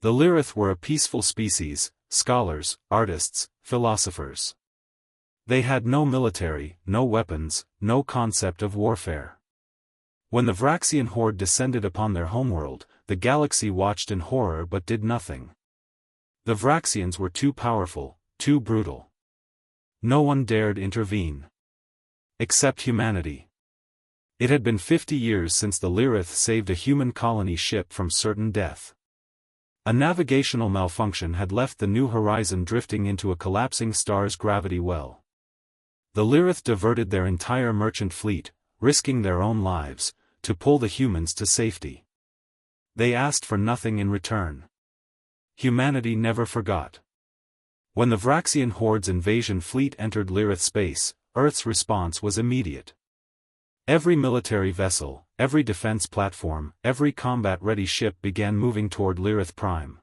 The Lyrith were a peaceful species, scholars, artists, philosophers. They had no military, no weapons, no concept of warfare. When the Vraxian horde descended upon their homeworld, the galaxy watched in horror but did nothing. The Vraxians were too powerful, too brutal. No one dared intervene. Except humanity. It had been 50 years since the Lyrith saved a human colony ship from certain death. A navigational malfunction had left the New Horizon drifting into a collapsing star's gravity well. The Lyrith diverted their entire merchant fleet, risking their own lives, to pull the humans to safety. They asked for nothing in return. Humanity never forgot. When the Vraxian horde's invasion fleet entered Lyrith space, Earth's response was immediate. Every military vessel, every defense platform, every combat-ready ship began moving toward Lyrith Prime.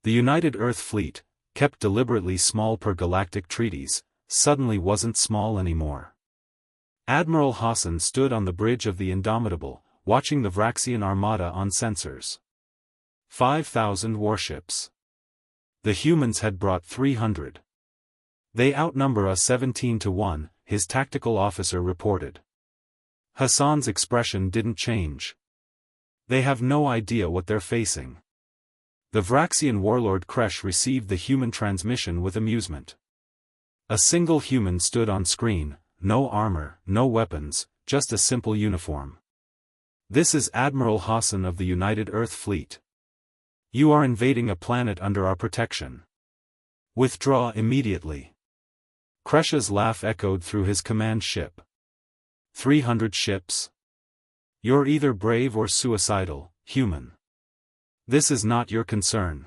The United Earth Fleet, kept deliberately small per galactic treaties, suddenly wasn't small anymore. Admiral Hassan stood on the bridge of the Indomitable, watching the Vraxian armada on sensors. 5,000 warships. The humans had brought 300. They outnumber us 17 to 1, his tactical officer reported. Hassan's expression didn't change. They have no idea what they're facing. The Vraxian warlord Kresh received the human transmission with amusement. A single human stood on screen, no armor, no weapons, just a simple uniform. This is Admiral Hassan of the United Earth Fleet. You are invading a planet under our protection. Withdraw immediately. Kresh's laugh echoed through his command ship. 300 ships? You're either brave or suicidal, human. This is not your concern.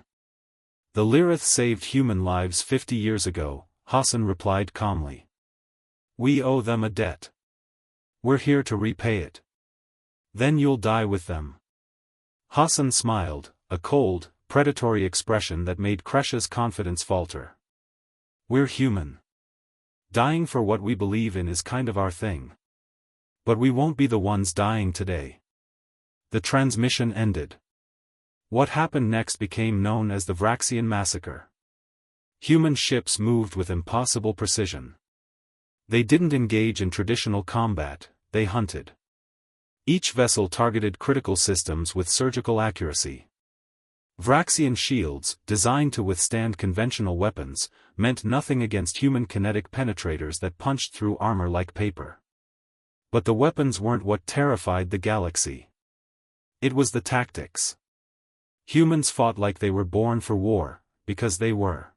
The Lyrith saved human lives 50 years ago, Hassan replied calmly. We owe them a debt. We're here to repay it. Then you'll die with them. Hassan smiled, a cold, predatory expression that made Kresh's confidence falter. We're human. Dying for what we believe in is kind of our thing. But we won't be the ones dying today. The transmission ended. What happened next became known as the Vraxian Massacre. Human ships moved with impossible precision. They didn't engage in traditional combat, they hunted. Each vessel targeted critical systems with surgical accuracy. Vraxian shields, designed to withstand conventional weapons, meant nothing against human kinetic penetrators that punched through armor like paper. But the weapons weren't what terrified the galaxy. It was the tactics. Humans fought like they were born for war, because they were.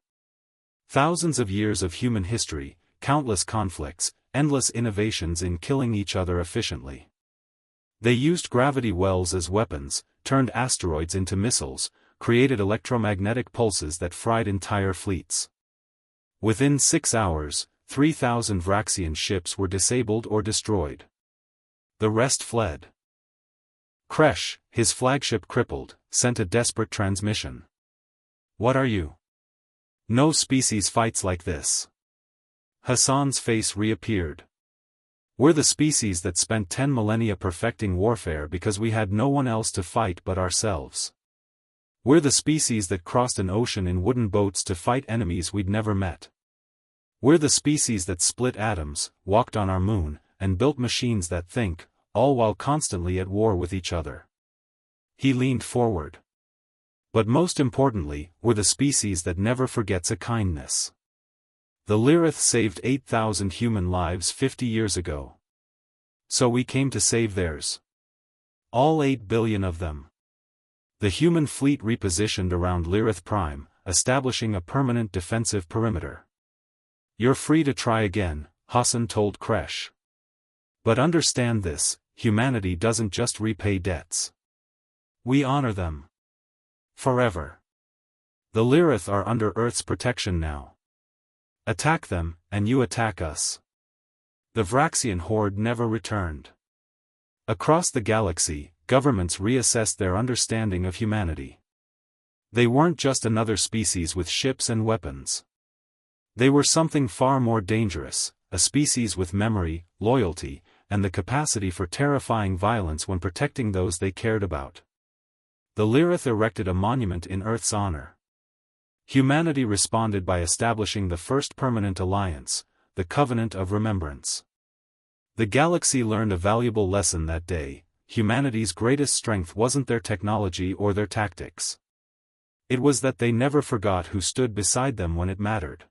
Thousands of years of human history, countless conflicts, endless innovations in killing each other efficiently. They used gravity wells as weapons, turned asteroids into missiles, created electromagnetic pulses that fried entire fleets. Within 6 hours, 3,000 Vraxian ships were disabled or destroyed. The rest fled. Kresh, his flagship crippled, sent a desperate transmission. What are you? No species fights like this. Hassan's face reappeared. We're the species that spent 10 millennia perfecting warfare because we had no one else to fight but ourselves. We're the species that crossed an ocean in wooden boats to fight enemies we'd never met. We're the species that split atoms, walked on our moon, and built machines that think, all while constantly at war with each other. He leaned forward. But most importantly, we're the species that never forgets a kindness. The Lyrith saved 8,000 human lives 50 years ago. So we came to save theirs. All 8 billion of them. The human fleet repositioned around Lyrith Prime, establishing a permanent defensive perimeter. You're free to try again, Hassan told Kresh. But understand this, humanity doesn't just repay debts. We honor them. Forever. The Lyrith are under Earth's protection now. Attack them, and you attack us. The Vraxian horde never returned. Across the galaxy, governments reassessed their understanding of humanity. They weren't just another species with ships and weapons. They were something far more dangerous, a species with memory, loyalty, and the capacity for terrifying violence when protecting those they cared about. the Lirith erected a monument in Earth's honor. Humanity responded by establishing the first permanent alliance, the Covenant of Remembrance. The galaxy learned a valuable lesson that day: humanity's greatest strength wasn't their technology or their tactics. It was that they never forgot who stood beside them when it mattered.